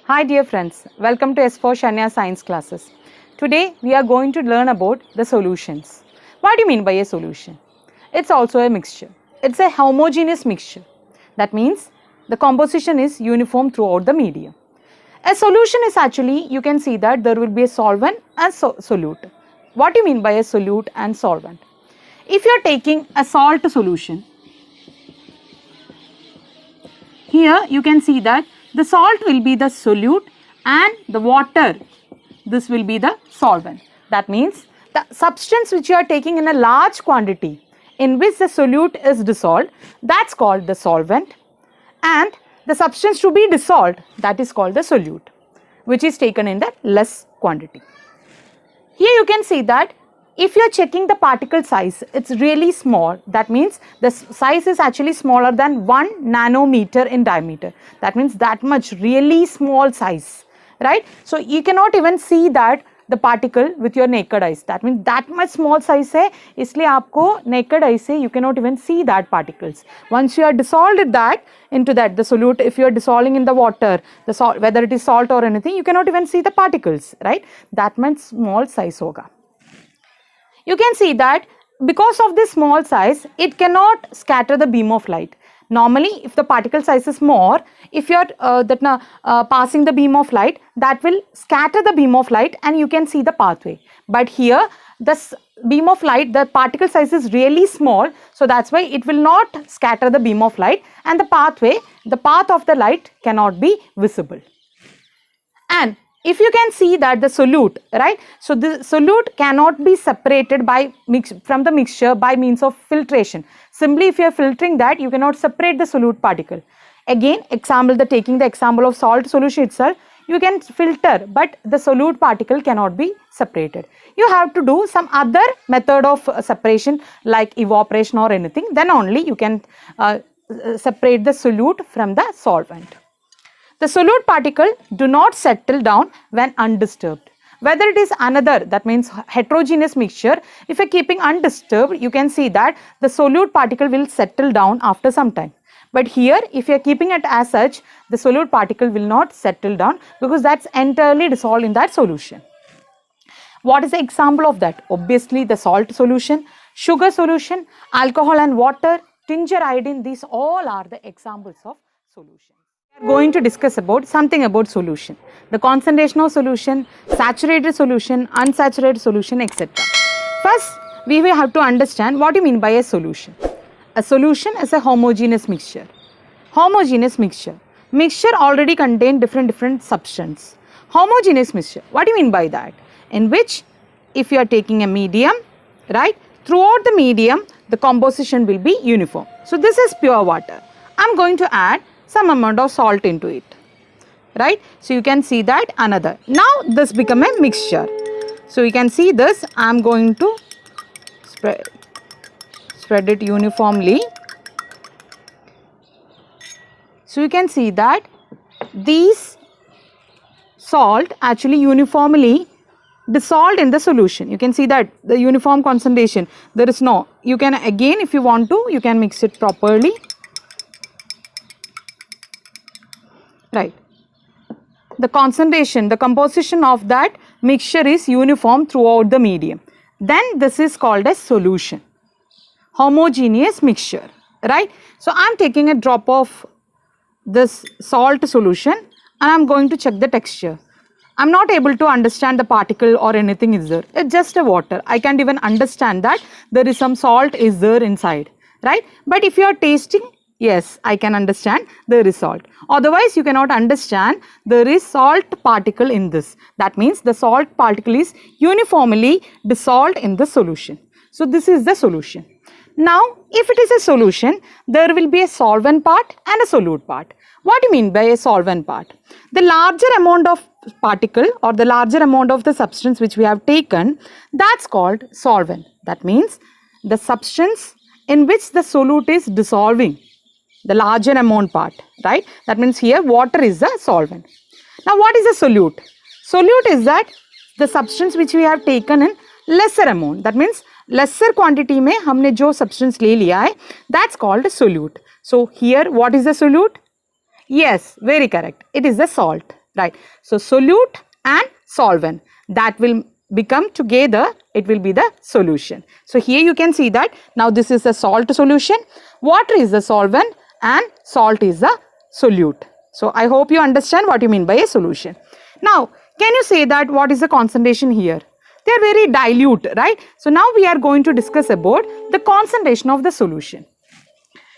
Hi dear friends, welcome to S4 Shanya Science classes. Today we are going to learn about the solutions. What do you mean by a solution? It's also a mixture. It's a homogeneous mixture. That means the composition is uniform throughout the medium. A solution is actually, you can see that there will be a solvent and solute. What do you mean by a solute and solvent? If you are taking a salt solution, here you can see that the salt will be the solute and the water, this will be the solvent. That means the substance which you are taking in a large quantity in which the solute is dissolved, that's called the solvent, and the substance to be dissolved, that is called the solute, which is taken in the less quantity. Here you can see that if you are checking the particle size, it's really small. That means the size is actually smaller than 1 nanometer in diameter. That means that much really small size, right? So you cannot even see that the particle with your naked eyes. That means that much small size है, इसलिए आपको naked eye से you cannot even see that particles. Once you are dissolved that into that the solute, if you are dissolving in the water, the salt, whether it is salt or anything, you cannot even see the particles, right? That much small size होगा. You can see that because of this small size, it cannot scatter the beam of light. Normally, if the particle size is more, if you are passing the beam of light, that will scatter the beam of light and you can see the pathway. But here, this beam of light, the particle size is really small, so that's why it will not scatter the beam of light and the path of the light cannot be visible. And if you can see that the solute, right? So the solute cannot be separated from the mixture by means of filtration. Simply if you are filtering that, you cannot separate the solute particle. Again, taking the example of salt solution itself, you can filter, but the solute particle cannot be separated. You have to do some other method of separation like evaporation or anything, then only you can separate the solute from the solvent. The solute particle do not settle down when undisturbed. Whether it is another, that means heterogeneous mixture, if you are keeping undisturbed, you can see that the solute particle will settle down after some time. But here, if you are keeping it as such, the solute particle will not settle down because that's entirely dissolved in that solution. What is the example of that? Obviously, the salt solution, sugar solution, alcohol and water, tincture iodine, these all are the examples of solution. We are going to discuss about something about solution, the concentration of solution, saturated solution, unsaturated solution, etc. First, we will have to understand what you mean by a solution. A solution is a homogeneous mixture. Homogeneous mixture. Mixture already contain different substances. Homogeneous mixture. What do you mean by that? In which, if you are taking a medium, right, throughout the medium, the composition will be uniform. So this is pure water. I am going to add some amount of salt into it, right? So you can see that another. Now this become a mixture. So you can see this, I am going to spread it uniformly. So you can see that these salt actually uniformly dissolved in the solution. You can see that the uniform concentration, there is no, you can again if you want to, you can mix it properly. Right. The concentration, the composition of that mixture is uniform throughout the medium. Then this is called a solution. Homogeneous mixture, right? So I am taking a drop of this salt solution and I am going to check the texture. I am not able to understand the particle or anything is there. It's just a water. I can't even understand that there is some salt is there inside, right? But if you are tasting, yes, I can understand there is salt. Otherwise, you cannot understand there is salt particle in this. That means the salt particle is uniformly dissolved in the solution. So this is the solution. Now, if it is a solution, there will be a solvent part and a solute part. What do you mean by a solvent part? The larger amount of particle or the larger amount of the substance which we have taken, that's called solvent. That means the substance in which the solute is dissolving, the larger amount part, right? That means here water is the solvent. Now what is a solute? Solute is that the substance which we have taken in lesser amount. That means lesser quantity में हमने जो substance ले लिया है, that's called a solute. So here what is the solute? Yes, very correct. It is the salt, right? So solute and solvent, that will become together, it will be the solution. So here you can see that now this is the salt solution, water is the solvent and salt is the solute. So I hope you understand what you mean by a solution. Now can you say that what is the concentration here? They are very dilute, right? So now we are going to discuss about the concentration of the solution.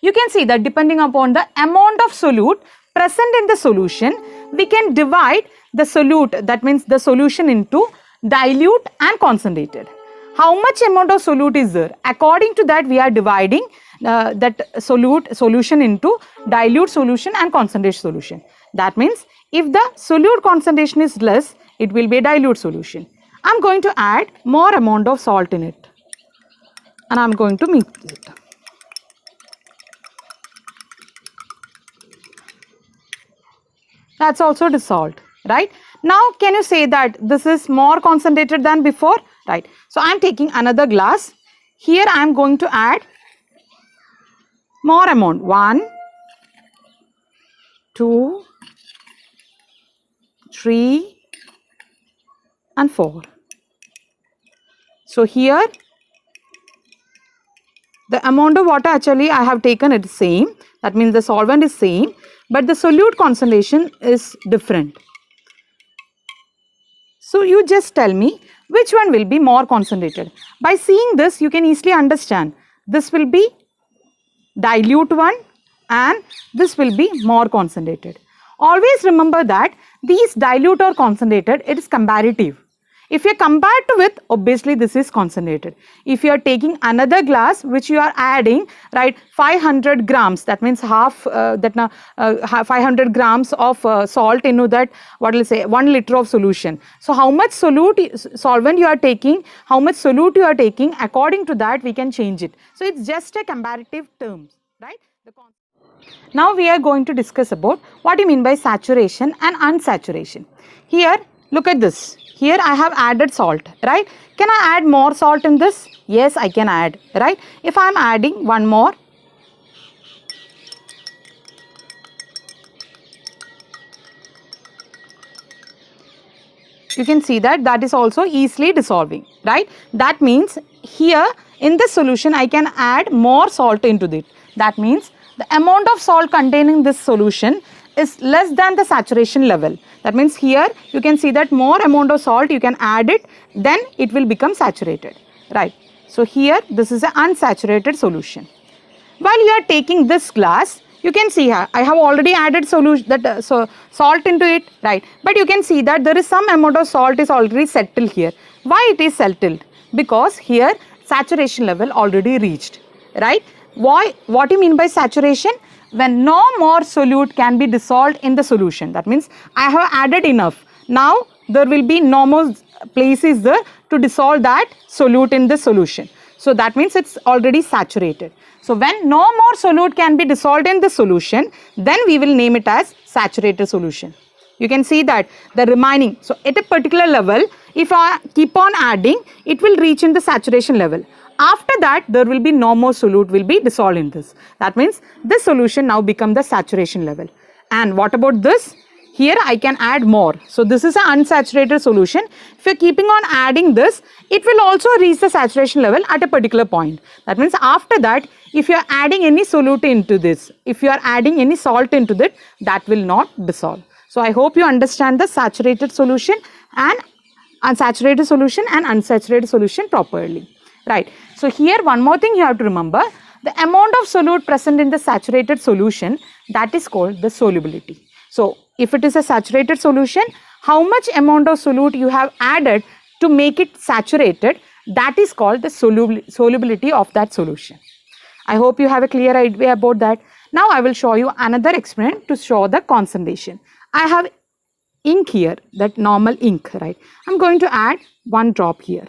You can see that depending upon the amount of solute present in the solution, we can divide the solute, that means the solution, into dilute and concentrated. How much amount of solute is there? According to that we are dividing that solution into dilute solution and concentrated solution. That means if the solute concentration is less, it will be a dilute solution. I am going to add more amount of salt in it and I am going to mix it. That's also dissolved, right? Now can you say that this is more concentrated than before, right? So I am taking another glass. Here I am going to add more amount, 1, 2, 3 and 4. So here the amount of water actually I have taken it same, that means the solvent is same, but the solute concentration is different. So you just tell me which one will be more concentrated. By seeing this you can easily understand this will be dilute one and this will be more concentrated. Always remember that these dilute or concentrated, it is comparative. If you compare to with, obviously this is concentrated. If you are taking another glass which you are adding, right, 500 grams, that means 500 grams of salt into that, what will say, 1 liter of solution. So how much solvent you are taking, how much solute you are taking, according to that we can change it. So it's just a comparative terms, right? Now we are going to discuss about what you mean by saturation and unsaturation. Here look at this. Here I have added salt, right? Can I add more salt in this? Yes, I can add, right? If I am adding one more, you can see that that is also easily dissolving, right? That means here in this solution I can add more salt into it. That means the amount of salt containing this solution is less than the saturation level. That means here you can see that more amount of salt you can add it, then it will become saturated, right? So here this is an unsaturated solution. While you are taking this glass, you can see here I have already added solution that salt into it, right? But you can see that there is some amount of salt is already settled here. Why it is settled? Because here saturation level already reached, right? Why? What do you mean by saturation? When no more solute can be dissolved in the solution. That means I have added enough. Now there will be no more places there to dissolve that solute in the solution. So that means it's already saturated. So when no more solute can be dissolved in the solution, then we will name it as saturated solution. You can see that the remaining, so at a particular level, if I keep on adding, it will reach in the saturation level. After that, there will be no more solute will be dissolved in this. That means this solution now become the saturation level. And what about this? Here I can add more. So this is an unsaturated solution. If you are keeping on adding this, it will also reach the saturation level at a particular point. That means after that, if you are adding any solute into this, if you are adding any salt into it, that will not dissolve. So I hope you understand the saturated solution and unsaturated solution and unsaturated solution properly. Right. So here one more thing you have to remember, the amount of solute present in the saturated solution, that is called the solubility. So if it is a saturated solution, how much amount of solute you have added to make it saturated, that is called the solubility of that solution. I hope you have a clear idea about that. Now I will show you another experiment to show the concentration. I have ink here, that normal ink, right? I am going to add 1 drop here.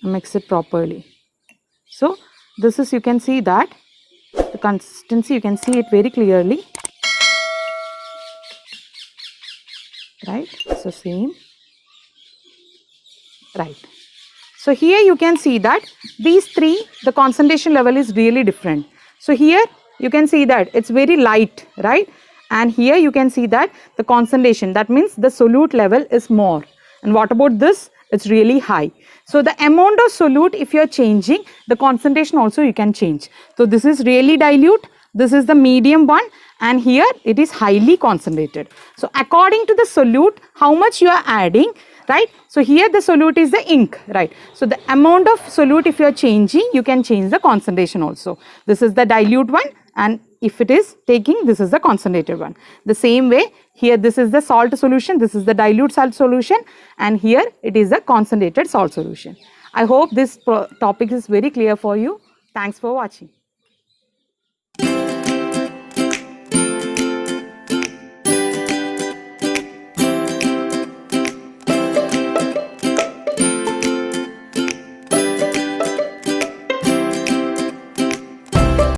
Mix it properly. So this is, you can see that the consistency, you can see it very clearly, right? So same, right? So here you can see that these three, the concentration level is really different. So here you can see that it's very light, right? And here you can see that the concentration, that means the solute level is more. And what about this? It's really high. So the amount of solute, if you are changing, the concentration also you can change. So this is really dilute, this is the medium one, and here it is highly concentrated. So according to the solute, how much you are adding, right? So here the solute is the ink, right? So the amount of solute, if you are changing, you can change the concentration also. This is the dilute one, and if it is taking, this is the concentrated one. The same way, here this is the salt solution, this is the dilute salt solution, and here it is the concentrated salt solution. I hope this topic is very clear for you. Thanks for watching.